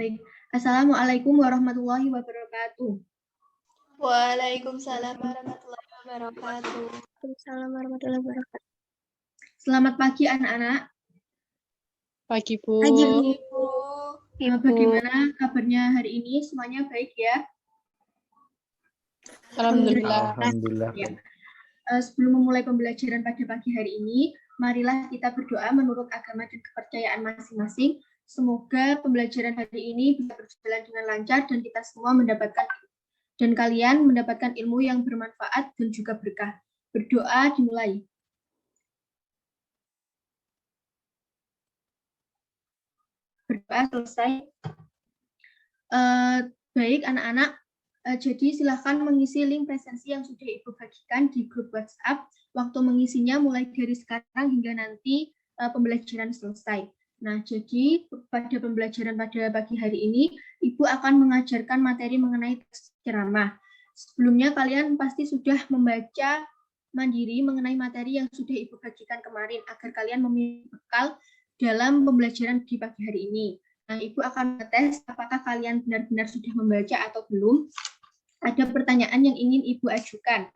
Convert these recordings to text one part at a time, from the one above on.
Baik. Assalamualaikum warahmatullahi wabarakatuh. Waalaikumsalam warahmatullahi wabarakatuh. Waalaikumsalam warahmatullahi wabarakatuh. Selamat pagi anak-anak. Pagi, Bu. Pagi, Bu. Ibu. Bagaimana kabarnya hari ini? Semuanya baik ya? Alhamdulillah. Alhamdulillah. Ya. Sebelum memulai pembelajaran pada pagi hari ini, marilah kita berdoa menurut agama dan kepercayaan masing-masing. Semoga pembelajaran hari ini bisa berjalan dengan lancar dan kita semua kalian mendapatkan ilmu yang bermanfaat dan juga berkah. Berdoa dimulai. Berdoa selesai. Baik anak-anak, jadi silahkan mengisi link presensi yang sudah Ibu bagikan di grup WhatsApp. Waktu mengisinya mulai dari sekarang hingga nanti pembelajaran selesai. Nah, jadi pada pembelajaran pada pagi hari ini, Ibu akan mengajarkan materi mengenai teks ceramah. Sebelumnya kalian pasti sudah membaca mandiri mengenai materi yang sudah Ibu bagikan kemarin agar kalian memiliki bekal dalam pembelajaran di pagi hari ini. Nah, Ibu akan tes apakah kalian benar-benar sudah membaca atau belum. Ada pertanyaan yang ingin Ibu ajukan,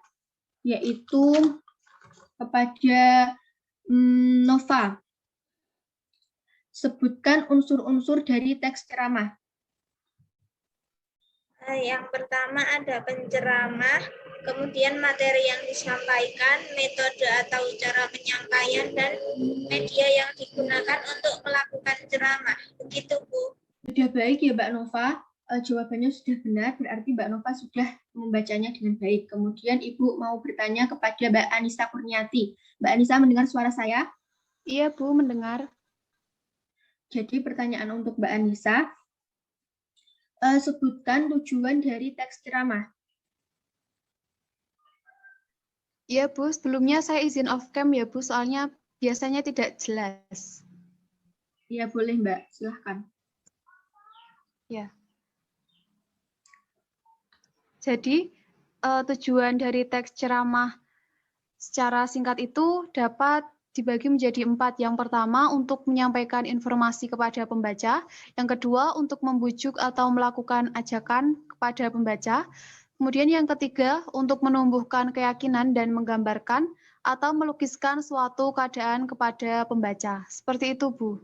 yaitu kepada Nova. Sebutkan unsur-unsur dari teks ceramah. Yang pertama ada penceramah, kemudian materi yang disampaikan, metode atau cara penyampaian, dan media yang digunakan untuk melakukan ceramah. Begitu, Bu. Sudah baik ya, Mbak Nova. Jawabannya sudah benar, berarti Mbak Nova sudah membacanya dengan baik. Kemudian Ibu mau bertanya kepada Mbak Anissa Kurniati. Mbak Anissa mendengar suara saya? Iya, Bu, mendengar. Jadi pertanyaan untuk Mbak Anissa, sebutkan tujuan dari teks ceramah. Iya, Bu, sebelumnya saya izin off cam ya, Bu, soalnya biasanya tidak jelas. Ya, boleh Mbak, silahkan. Ya. Jadi, tujuan dari teks ceramah secara singkat itu dapat dibagi menjadi 4. Yang pertama, untuk menyampaikan informasi kepada pembaca. Yang kedua, untuk membujuk atau melakukan ajakan kepada pembaca. Kemudian yang ketiga, untuk menumbuhkan keyakinan dan menggambarkan atau melukiskan suatu keadaan kepada pembaca. Seperti itu, Bu.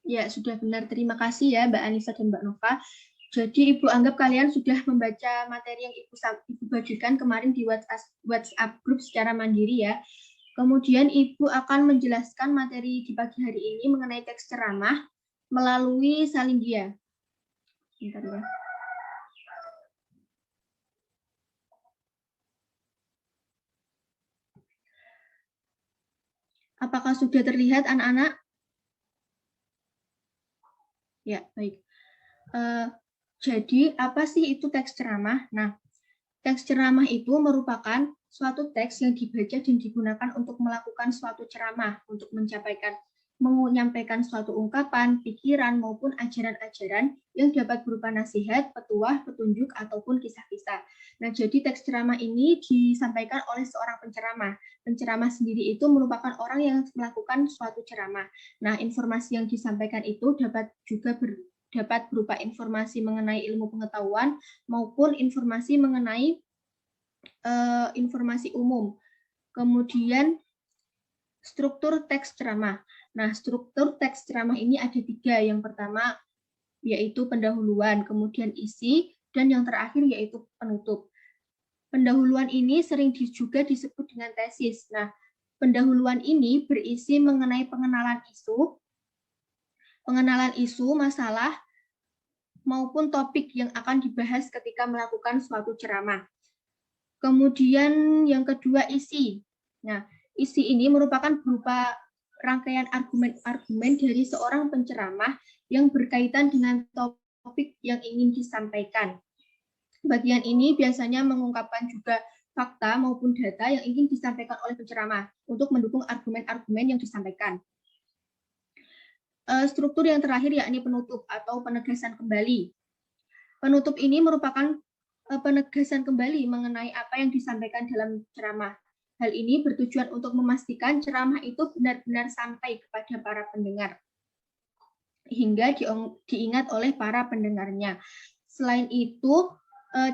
Ya, sudah benar. Terima kasih ya Mbak Anissa dan Mbak Nova. Jadi Ibu anggap kalian sudah membaca materi yang Ibu bagikan kemarin di WhatsApp grup secara mandiri ya. Kemudian Ibu akan menjelaskan materi di pagi hari ini mengenai teks ceramah melalui salin dia. Bentar ya. Apakah sudah terlihat anak-anak? Ya, baik. Jadi, apa sih itu teks ceramah? Nah, teks ceramah itu merupakan suatu teks yang dibaca dan digunakan untuk melakukan suatu ceramah, untuk menyampaikan suatu ungkapan, pikiran, maupun ajaran-ajaran yang dapat berupa nasihat, petuah, petunjuk, ataupun kisah-kisah. Nah, jadi teks ceramah ini disampaikan oleh seorang penceramah. Penceramah sendiri itu merupakan orang yang melakukan suatu ceramah. Nah, informasi yang disampaikan itu dapat berupa informasi mengenai ilmu pengetahuan maupun informasi mengenai informasi umum. Kemudian struktur teks ceramah. Nah, struktur teks ceramah ini ada 3. Yang pertama yaitu pendahuluan, kemudian isi, dan yang terakhir yaitu penutup. Pendahuluan ini sering juga disebut dengan tesis. Nah, pendahuluan ini berisi mengenai pengenalan isu, masalah, maupun topik yang akan dibahas ketika melakukan suatu ceramah. Kemudian yang kedua isi. Nah, isi ini merupakan berupa rangkaian argumen-argumen dari seorang penceramah yang berkaitan dengan topik yang ingin disampaikan. Bagian ini biasanya mengungkapkan juga fakta maupun data yang ingin disampaikan oleh penceramah untuk mendukung argumen-argumen yang disampaikan. Struktur yang terakhir yakni penutup atau penegasan kembali. Penutup ini merupakan penegasan kembali mengenai apa yang disampaikan dalam ceramah. Hal ini bertujuan untuk memastikan ceramah itu benar-benar sampai kepada para pendengar. hingga diingat oleh para pendengarnya. Selain itu,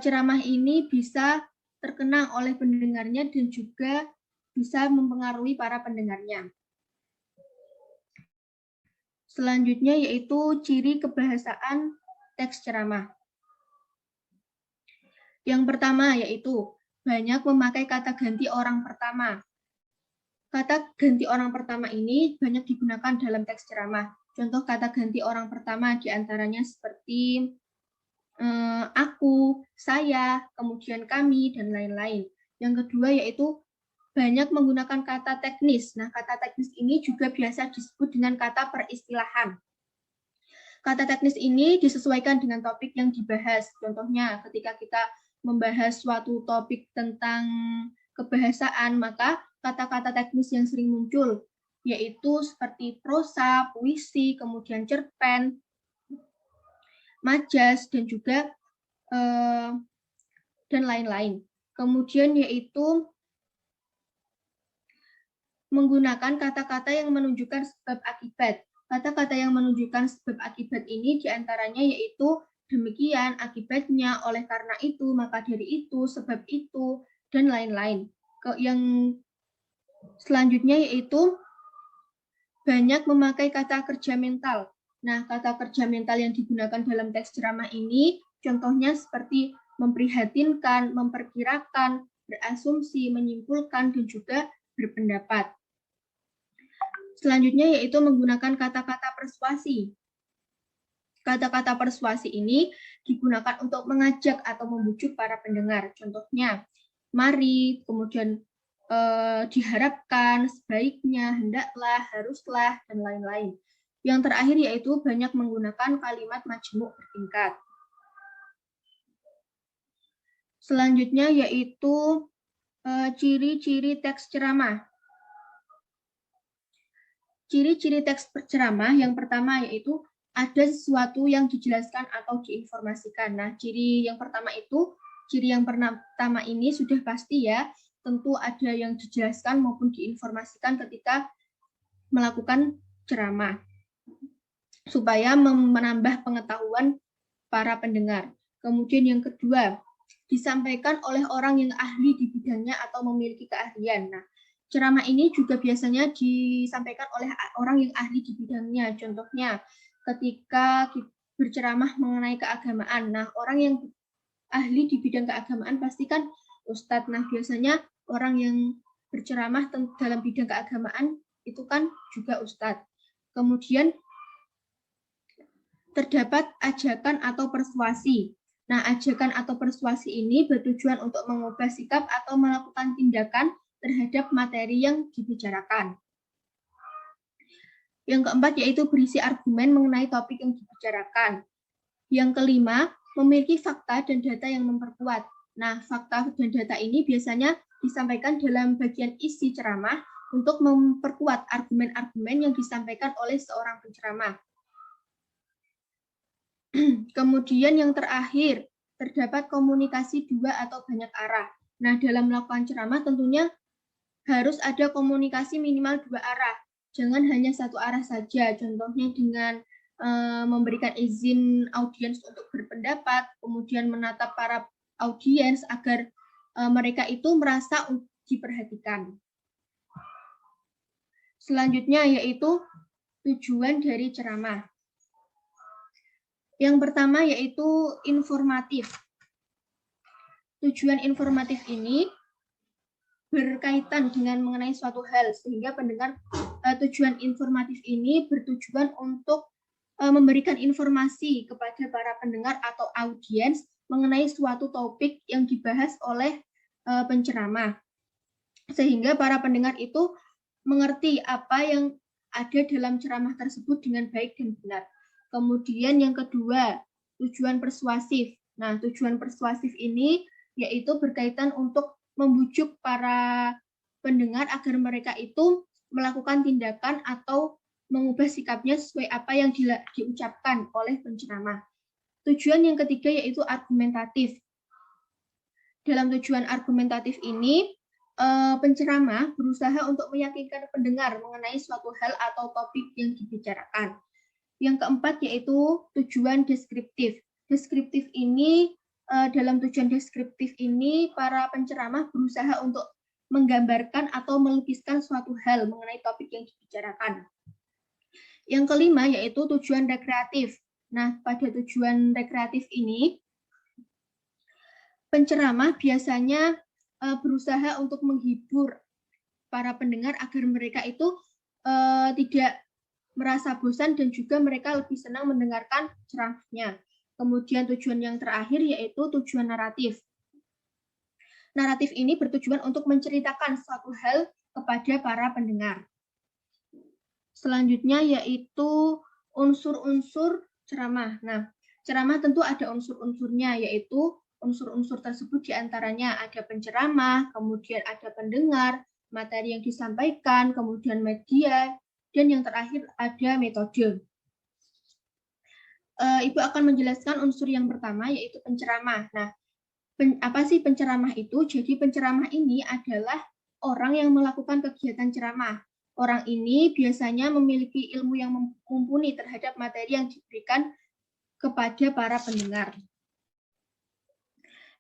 ceramah ini bisa terkenang oleh pendengarnya dan juga bisa mempengaruhi para pendengarnya. Selanjutnya yaitu ciri kebahasaan teks ceramah. Yang pertama yaitu banyak memakai kata ganti orang pertama. Kata ganti orang pertama ini banyak digunakan dalam teks ceramah. Contoh kata ganti orang pertama diantaranya seperti aku, saya, kemudian kami, dan lain-lain. Yang kedua yaitu banyak menggunakan kata teknis. Nah, kata teknis ini juga biasa disebut dengan kata peristilahan. Kata teknis ini disesuaikan dengan topik yang dibahas. Contohnya, ketika kita membahas suatu topik tentang kebahasaan, maka kata-kata teknis yang sering muncul, yaitu seperti prosa, puisi, kemudian cerpen, majas, dan juga dan lain-lain. Kemudian yaitu menggunakan kata-kata yang menunjukkan sebab akibat. Kata-kata yang menunjukkan sebab akibat ini diantaranya yaitu demikian, akibatnya, oleh karena itu, maka dari itu, sebab itu, dan lain-lain. Yang selanjutnya yaitu banyak memakai kata kerja mental. Nah, kata kerja mental yang digunakan dalam teks ceramah ini contohnya seperti memprihatinkan, memperkirakan, berasumsi, menyimpulkan, dan juga berpendapat. Selanjutnya yaitu menggunakan kata-kata persuasi. Kata-kata persuasi ini digunakan untuk mengajak atau membujuk para pendengar. Contohnya, mari, kemudian diharapkan, sebaiknya, hendaklah, haruslah, dan lain-lain. Yang terakhir yaitu banyak menggunakan kalimat majemuk bertingkat. Selanjutnya yaitu ciri-ciri teks ceramah. Ciri-ciri teks ceramah yang pertama yaitu ada sesuatu yang dijelaskan atau diinformasikan. Nah, ciri yang pertama ini sudah pasti ya, tentu ada yang dijelaskan maupun diinformasikan ketika melakukan ceramah, supaya menambah pengetahuan para pendengar. Kemudian yang kedua, disampaikan oleh orang yang ahli di bidangnya atau memiliki keahlian. Nah, ceramah ini juga biasanya disampaikan oleh orang yang ahli di bidangnya. Contohnya, ketika berceramah mengenai keagamaan. Nah, orang yang ahli di bidang keagamaan pasti kan ustadz. Nah, biasanya orang yang berceramah dalam bidang keagamaan itu kan juga ustadz. Kemudian terdapat ajakan atau persuasi. Nah, ajakan atau persuasi ini bertujuan untuk mengubah sikap atau melakukan tindakan terhadap materi yang dibicarakan. Yang keempat yaitu berisi argumen mengenai topik yang dibicarakan. Yang kelima, memiliki fakta dan data yang memperkuat. Nah, fakta dan data ini biasanya disampaikan dalam bagian isi ceramah untuk memperkuat argumen-argumen yang disampaikan oleh seorang penceramah. Kemudian yang terakhir, terdapat komunikasi dua atau banyak arah. Nah, dalam melakukan ceramah tentunya harus ada komunikasi minimal dua arah. Jangan hanya satu arah saja, contohnya dengan memberikan izin audiens untuk berpendapat, kemudian menatap para audiens agar mereka itu merasa diperhatikan. Selanjutnya yaitu tujuan dari ceramah. Yang pertama yaitu informatif. Tujuan informatif ini berkaitan dengan mengenai suatu hal, sehingga pendengar tujuan informatif ini bertujuan untuk memberikan informasi kepada para pendengar atau audiens mengenai suatu topik yang dibahas oleh penceramah, sehingga para pendengar itu mengerti apa yang ada dalam ceramah tersebut dengan baik dan benar. Kemudian yang kedua, tujuan persuasif. Nah, tujuan persuasif ini yaitu berkaitan untuk membujuk para pendengar agar mereka itu melakukan tindakan atau mengubah sikapnya sesuai apa yang diucapkan oleh penceramah. Tujuan yang ketiga yaitu argumentatif. Dalam tujuan argumentatif ini, penceramah berusaha untuk meyakinkan pendengar mengenai suatu hal atau topik yang dibicarakan. Yang keempat yaitu tujuan deskriptif. Deskriptif ini, dalam tujuan deskriptif ini para penceramah berusaha untuk menggambarkan atau melukiskan suatu hal mengenai topik yang dibicarakan. Yang kelima yaitu tujuan rekreatif. Nah, pada tujuan rekreatif ini, penceramah biasanya berusaha untuk menghibur para pendengar agar mereka itu tidak merasa bosan dan juga mereka lebih senang mendengarkan ceramahnya. Kemudian tujuan yang terakhir yaitu tujuan naratif. Naratif ini bertujuan untuk menceritakan suatu hal kepada para pendengar. Selanjutnya yaitu unsur-unsur ceramah. Nah, ceramah tentu ada unsur-unsurnya, yaitu unsur-unsur tersebut diantaranya ada penceramah, kemudian ada pendengar, materi yang disampaikan, kemudian media, dan yang terakhir ada metode. Ibu akan menjelaskan unsur yang pertama yaitu penceramah. Nah, apa sih penceramah itu? Jadi penceramah ini adalah orang yang melakukan kegiatan ceramah. Orang ini biasanya memiliki ilmu yang mumpuni terhadap materi yang diberikan kepada para pendengar.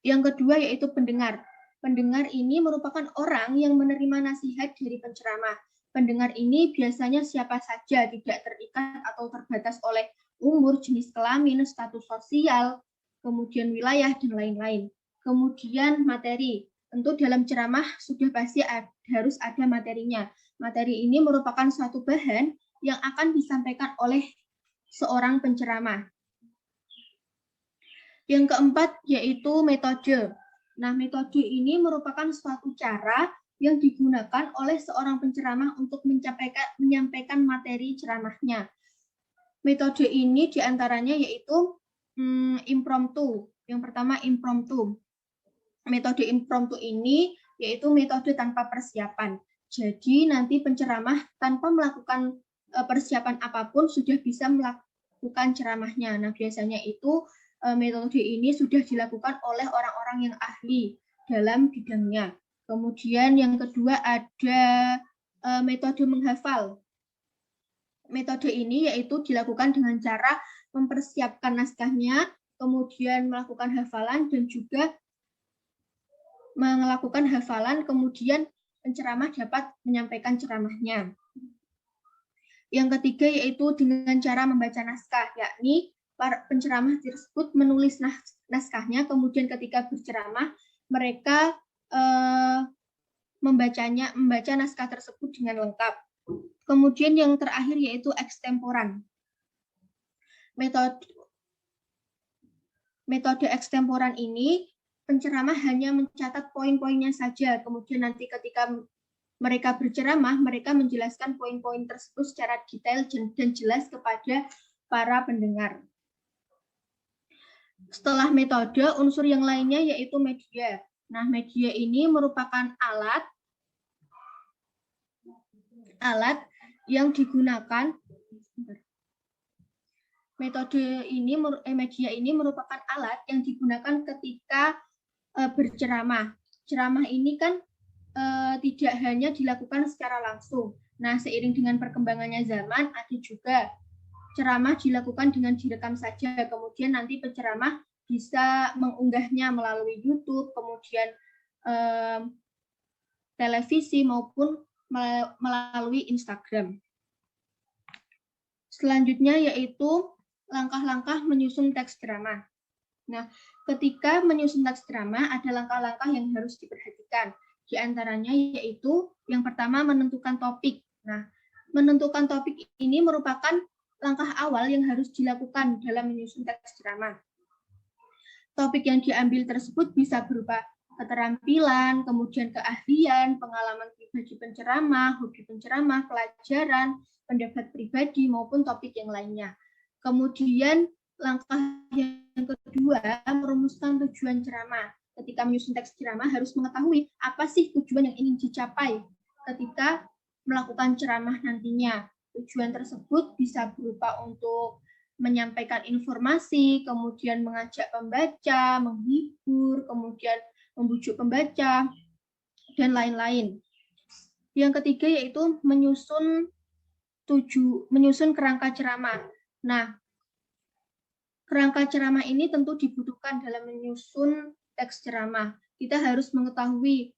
Yang kedua yaitu pendengar. Pendengar ini merupakan orang yang menerima nasihat dari penceramah. Pendengar ini biasanya siapa saja, tidak terikat atau terbatas oleh umur, jenis kelamin, status sosial, kemudian wilayah, dan lain-lain. Kemudian materi. Tentu dalam ceramah sudah pasti harus ada materinya. Materi ini merupakan suatu bahan yang akan disampaikan oleh seorang penceramah. Yang keempat yaitu metode. Nah, metode ini merupakan suatu cara yang digunakan oleh seorang penceramah untuk menyampaikan materi ceramahnya. Metode ini diantaranya yaitu impromptu. Yang pertama impromptu. Metode impromptu ini yaitu metode tanpa persiapan. Jadi nanti penceramah tanpa melakukan persiapan apapun sudah bisa melakukan ceramahnya. Nah, biasanya itu metode ini sudah dilakukan oleh orang-orang yang ahli dalam bidangnya. Kemudian yang kedua ada metode menghafal. Metode ini yaitu dilakukan dengan cara mempersiapkan naskahnya, kemudian melakukan hafalan dan juga melakukan hafalan, kemudian penceramah dapat menyampaikan ceramahnya. Yang ketiga yaitu dengan cara membaca naskah, yakni para penceramah tersebut menulis naskahnya, kemudian ketika berceramah mereka membaca naskah tersebut dengan lengkap. Kemudian yang terakhir yaitu ekstemporan. Metode ekstemporan ini penceramah hanya mencatat poin-poinnya saja, kemudian nanti ketika mereka berceramah, mereka menjelaskan poin-poin tersebut secara detail dan jelas kepada para pendengar. Setelah metode, unsur yang lainnya yaitu media. Nah, media ini merupakan alat yang digunakan. Media ini merupakan alat yang digunakan ketika berceramah. Ceramah ini kan tidak hanya dilakukan secara langsung. Nah, seiring dengan perkembangannya zaman, ada juga ceramah dilakukan dengan direkam saja. Kemudian nanti penceramah bisa mengunggahnya melalui YouTube, kemudian televisi maupun melalui Instagram. Selanjutnya yaitu langkah-langkah menyusun teks drama. Nah, ketika menyusun teks drama ada langkah-langkah yang harus diperhatikan. Di antaranya yaitu yang pertama menentukan topik. Nah, menentukan topik ini merupakan langkah awal yang harus dilakukan dalam menyusun teks drama. Topik yang diambil tersebut bisa berupa keterampilan, kemudian keahlian, pengalaman pribadi penceramah, hobi penceramah, pelajaran, pendapat pribadi, maupun topik yang lainnya. Kemudian langkah yang kedua, merumuskan tujuan ceramah. Ketika menyusun teks ceramah harus mengetahui apa sih tujuan yang ingin dicapai ketika melakukan ceramah nantinya. Tujuan tersebut bisa berupa untuk menyampaikan informasi, kemudian mengajak pembaca, menghibur, kemudian membujuk pembaca, dan lain-lain. Yang ketiga yaitu menyusun kerangka ceramah. Nah, kerangka ceramah ini tentu dibutuhkan dalam menyusun teks ceramah. Kita harus mengetahui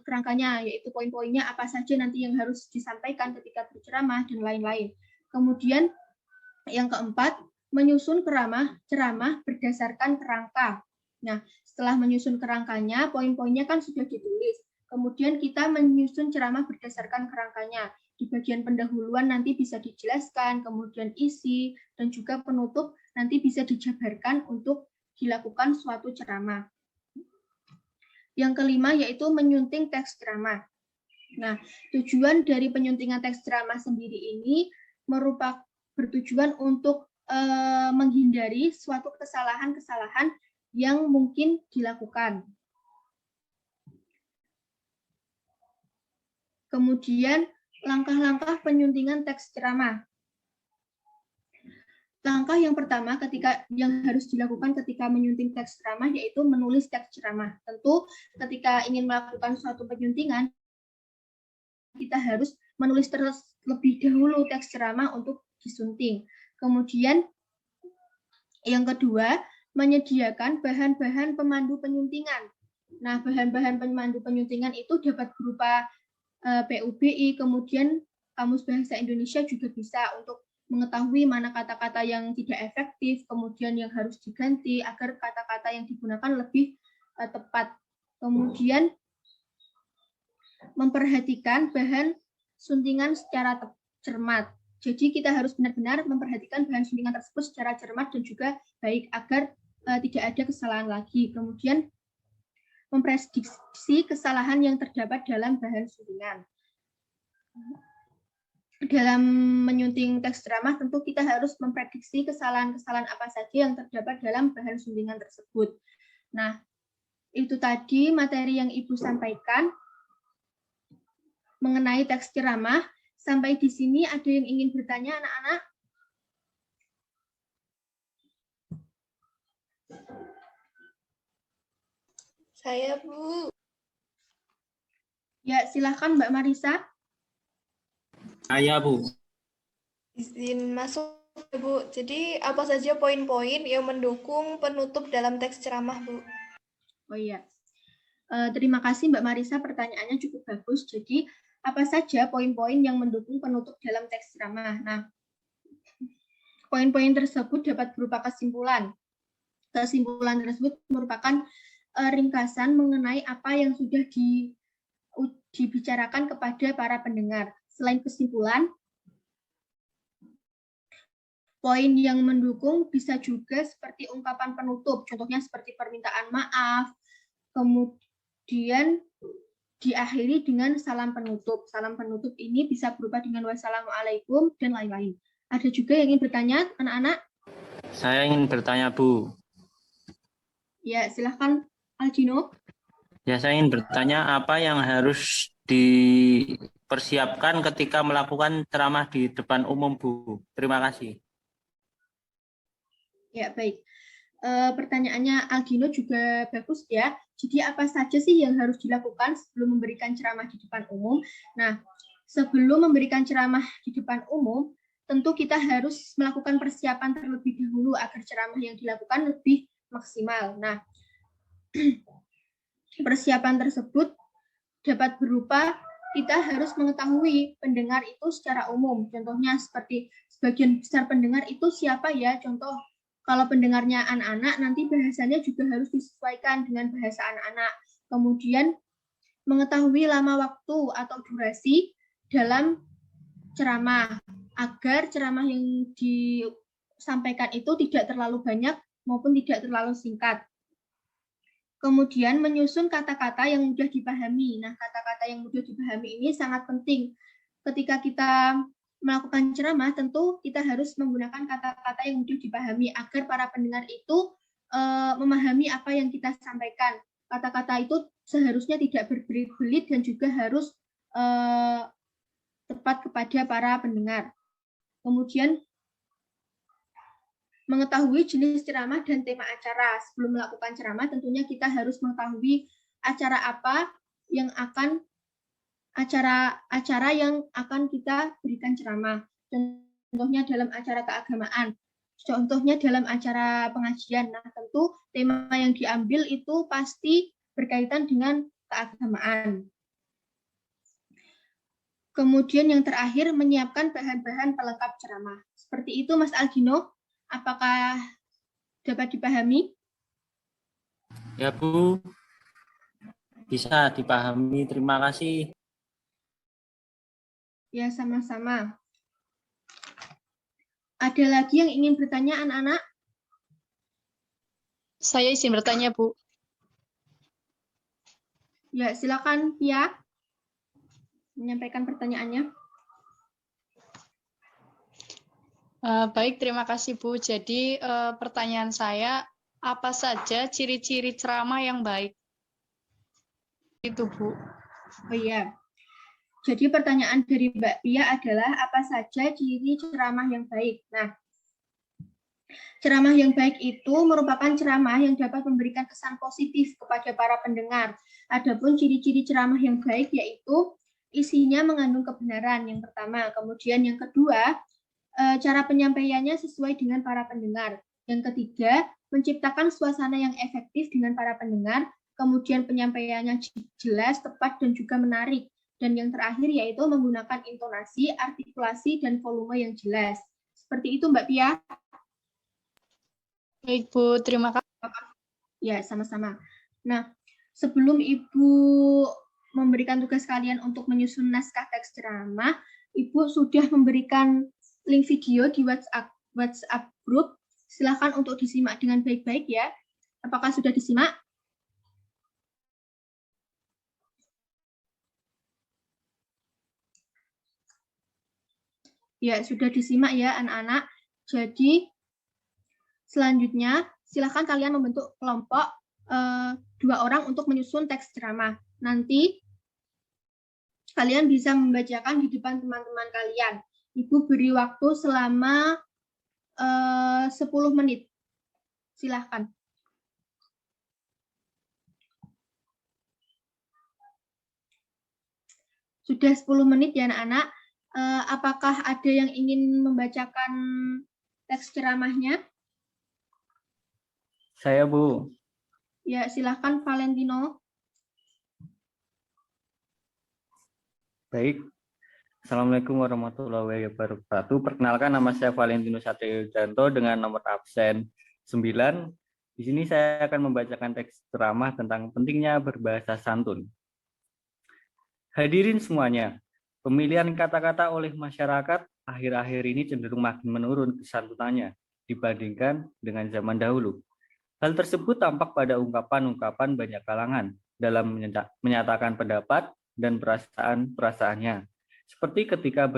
kerangkanya, yaitu poin-poinnya apa saja nanti yang harus disampaikan ketika berceramah dan lain-lain. Kemudian yang keempat, menyusun ceramah berdasarkan kerangka. Nah, setelah menyusun kerangkanya, poin-poinnya kan sudah ditulis. Kemudian kita menyusun ceramah berdasarkan kerangkanya. Di bagian pendahuluan nanti bisa dijelaskan, kemudian isi, dan juga penutup nanti bisa dijabarkan untuk dilakukan suatu ceramah. Yang kelima yaitu menyunting teks ceramah. Nah, tujuan dari penyuntingan teks ceramah sendiri ini merupakan bertujuan untuk menghindari suatu kesalahan-kesalahan yang mungkin dilakukan. Kemudian, langkah-langkah penyuntingan teks ceramah. Langkah yang pertama yang harus dilakukan ketika menyunting teks ceramah yaitu menulis teks ceramah. Tentu ketika ingin melakukan suatu penyuntingan, kita harus menulis terlebih dahulu teks ceramah untuk disunting. Kemudian yang kedua, menyediakan bahan-bahan pemandu penyuntingan. Nah, bahan-bahan pemandu penyuntingan itu dapat berupa PUBI, kemudian Kamus Bahasa Indonesia juga bisa untuk mengetahui mana kata-kata yang tidak efektif, kemudian yang harus diganti agar kata-kata yang digunakan lebih tepat. Kemudian memperhatikan bahan suntingan secara cermat. Jadi kita harus benar-benar memperhatikan bahan suntingan tersebut secara cermat dan juga baik agar tidak ada kesalahan lagi. Kemudian memprediksi kesalahan yang terdapat dalam bahan suntingan. Dalam menyunting teks ceramah tentu kita harus memprediksi kesalahan-kesalahan apa saja yang terdapat dalam bahan suntingan tersebut. Nah, itu tadi materi yang Ibu sampaikan mengenai teks ceramah. Sampai di sini ada yang ingin bertanya, anak-anak? Saya, Bu. Ya, silahkan Mbak Marisa. Saya, Bu. Izin masuk, Bu. Jadi, apa saja poin-poin yang mendukung penutup dalam teks ceramah, Bu? Oh iya. Terima kasih Mbak Marisa, pertanyaannya cukup bagus. Jadi, apa saja poin-poin yang mendukung penutup dalam teks ceramah? Nah, poin-poin tersebut dapat berupa kesimpulan. Kesimpulan tersebut merupakan ringkasan mengenai apa yang sudah dibicarakan kepada para pendengar. Selain kesimpulan, poin yang mendukung bisa juga seperti ungkapan penutup, contohnya seperti permintaan maaf, kemudian diakhiri dengan salam penutup. Salam penutup ini bisa berupa dengan wassalamualaikum dan lain-lain. Ada juga yang ingin bertanya, anak-anak? Saya ingin bertanya, Bu. Ya, silahkan Aljino. Ya, saya ingin bertanya apa yang harus dipersiapkan ketika melakukan ceramah di depan umum, Bu. Terima kasih. Ya, baik. Pertanyaannya Aldino juga bagus ya. Jadi apa saja sih yang harus dilakukan sebelum memberikan ceramah di depan umum? Nah, sebelum memberikan ceramah di depan umum, tentu kita harus melakukan persiapan terlebih dahulu agar ceramah yang dilakukan lebih maksimal. Nah, persiapan tersebut dapat berupa kita harus mengetahui pendengar itu secara umum. Contohnya seperti sebagian besar pendengar itu siapa ya? Contoh, kalau pendengarnya anak-anak, nanti bahasanya juga harus disesuaikan dengan bahasa anak-anak. Kemudian, mengetahui lama waktu atau durasi dalam ceramah, agar ceramah yang disampaikan itu tidak terlalu banyak maupun tidak terlalu singkat. Kemudian, menyusun kata-kata yang mudah dipahami. Nah, kata-kata yang mudah dipahami ini sangat penting. Ketika kita melakukan ceramah, tentu kita harus menggunakan kata-kata yang mudah dipahami agar para pendengar itu memahami apa yang kita sampaikan. Kata-kata itu seharusnya tidak berbelit-belit dan juga harus tepat kepada para pendengar. Kemudian mengetahui jenis ceramah dan tema acara. Sebelum melakukan ceramah, tentunya kita harus mengetahui acara apa yang akan acara yang akan kita berikan ceramah. contohnya dalam acara keagamaan, contohnya dalam acara pengajian. Nah, tentu tema yang diambil itu pasti berkaitan dengan keagamaan. Kemudian yang terakhir, menyiapkan bahan-bahan pelengkap ceramah. Seperti itu, Mas Aldino, apakah dapat dipahami? Ya, Bu. Bisa dipahami. Terima kasih. Ya, sama-sama. Ada lagi yang ingin bertanya, anak-anak? Saya izin bertanya, Bu. Ya, silakan, Pia, menyampaikan pertanyaannya. Baik, terima kasih, Bu. Jadi, pertanyaan saya, apa saja ciri-ciri ceramah yang baik? Itu, Bu. Oh iya. Jadi pertanyaan dari Mbak Pia adalah apa saja ciri ceramah yang baik. Nah, ceramah yang baik itu merupakan ceramah yang dapat memberikan kesan positif kepada para pendengar. Adapun ciri-ciri ceramah yang baik yaitu isinya mengandung kebenaran yang pertama. Kemudian yang kedua, cara penyampaiannya sesuai dengan para pendengar. Yang ketiga, menciptakan suasana yang efektif dengan para pendengar. Kemudian penyampaiannya jelas, tepat, dan juga menarik. Dan yang terakhir yaitu menggunakan intonasi, artikulasi, dan volume yang jelas. Seperti itu, Mbak Pia. Baik, Bu. Terima kasih. Ya, sama-sama. Nah, sebelum Ibu memberikan tugas kalian untuk menyusun naskah teks ceramah, Ibu sudah memberikan link video di WhatsApp group. Silakan untuk disimak dengan baik-baik ya. Apakah sudah disimak? Ya, sudah disimak ya anak-anak. Jadi, selanjutnya silakan kalian membentuk kelompok 2 orang untuk menyusun teks ceramah. Nanti kalian bisa membacakan di depan teman-teman kalian. Ibu beri waktu selama 10 menit. Silahkan. Sudah 10 menit ya anak-anak. Apakah ada yang ingin membacakan teks ceramahnya? Saya, Bu. Ya, silahkan Valentino. Baik. Assalamualaikum warahmatullahi wabarakatuh. Perkenalkan, nama saya Valentino Satrio dengan nomor absen 9. Di sini saya akan membacakan teks ceramah tentang pentingnya berbahasa santun. Hadirin semuanya, pemilihan kata-kata oleh masyarakat akhir-akhir ini cenderung makin menurun kesantunannya dibandingkan dengan zaman dahulu. Hal tersebut tampak pada ungkapan-ungkapan banyak kalangan dalam menyatakan pendapat dan perasaan-perasaannya, seperti ketika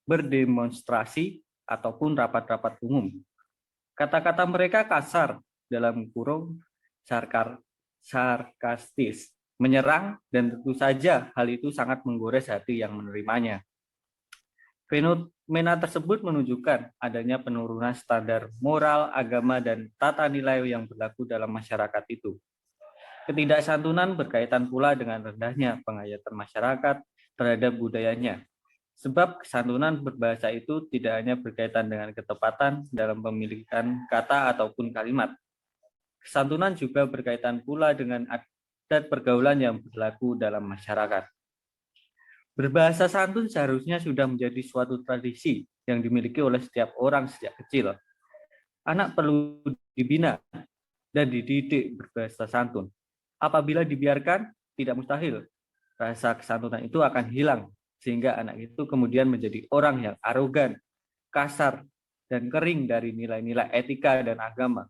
berdemonstrasi ataupun rapat-rapat umum. Kata-kata mereka kasar, dalam kurung sarkastis, menyerang, dan tentu saja hal itu sangat menggores hati yang menerimanya. Fenomena tersebut menunjukkan adanya penurunan standar moral, agama, dan tata nilai yang berlaku dalam masyarakat itu. Ketidaksantunan berkaitan pula dengan rendahnya penghayatan masyarakat terhadap budayanya. Sebab kesantunan berbahasa itu tidak hanya berkaitan dengan ketepatan dalam pemilihan kata ataupun kalimat. Kesantunan juga berkaitan pula dengan adat pergaulan yang berlaku dalam masyarakat. Berbahasa santun seharusnya sudah menjadi suatu tradisi yang dimiliki oleh setiap orang sejak kecil. Anak perlu dibina dan dididik berbahasa santun. Apabila dibiarkan, tidak mustahil rasa kesantunan itu akan hilang, sehingga anak itu kemudian menjadi orang yang arogan, kasar, dan kering dari nilai-nilai etika dan agama.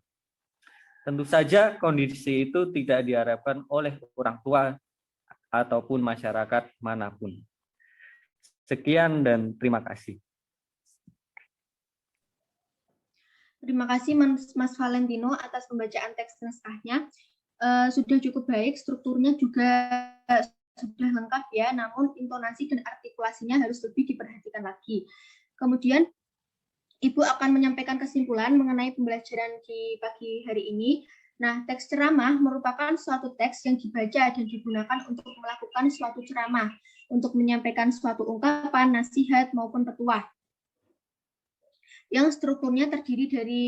Tentu saja kondisi itu tidak diharapkan oleh orang tua ataupun masyarakat manapun. Sekian dan terima kasih. Terima kasih Mas Valentino atas pembacaan teks naskahnya. Sudah cukup baik, strukturnya juga sudah lengkap ya, namun intonasi dan artikulasinya harus lebih diperhatikan lagi. Kemudian Ibu akan menyampaikan kesimpulan mengenai pembelajaran di pagi hari ini. Nah, teks ceramah merupakan suatu teks yang dibaca dan digunakan untuk melakukan suatu ceramah, untuk menyampaikan suatu ungkapan, nasihat, maupun petuah. yang strukturnya terdiri dari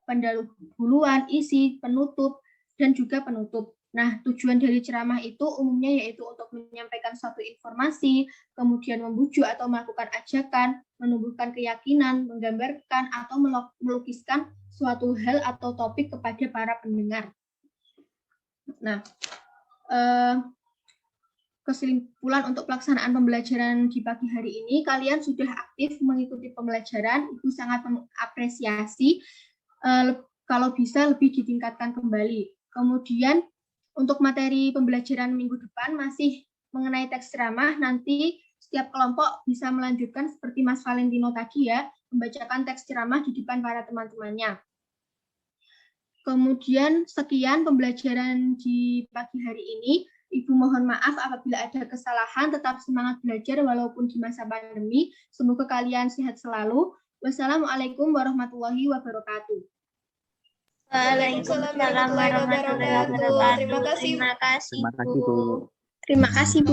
pendahuluan, isi, penutup, dan juga penutup. Nah, tujuan dari ceramah itu umumnya yaitu untuk menyampaikan suatu informasi, kemudian membujuk atau melakukan ajakan, menumbuhkan keyakinan, menggambarkan, atau melukiskan suatu hal atau topik kepada para pendengar. Nah, kesimpulan untuk pelaksanaan pembelajaran di pagi hari ini, kalian sudah aktif mengikuti pembelajaran, Ibu sangat mengapresiasi, kalau bisa lebih ditingkatkan kembali. Kemudian, untuk materi pembelajaran minggu depan masih mengenai teks ceramah, nanti setiap kelompok bisa melanjutkan seperti Mas Valentino tadi ya, membacakan teks ceramah di depan para teman-temannya. Kemudian sekian pembelajaran di pagi hari ini. Ibu mohon maaf apabila ada kesalahan, tetap semangat belajar walaupun di masa pandemi. Semoga kalian sehat selalu. Wassalamualaikum warahmatullahi wabarakatuh. Waalaikumsalam warahmatullahi wabarakatuh. Terima kasih, Bu. Terima kasih, Bu.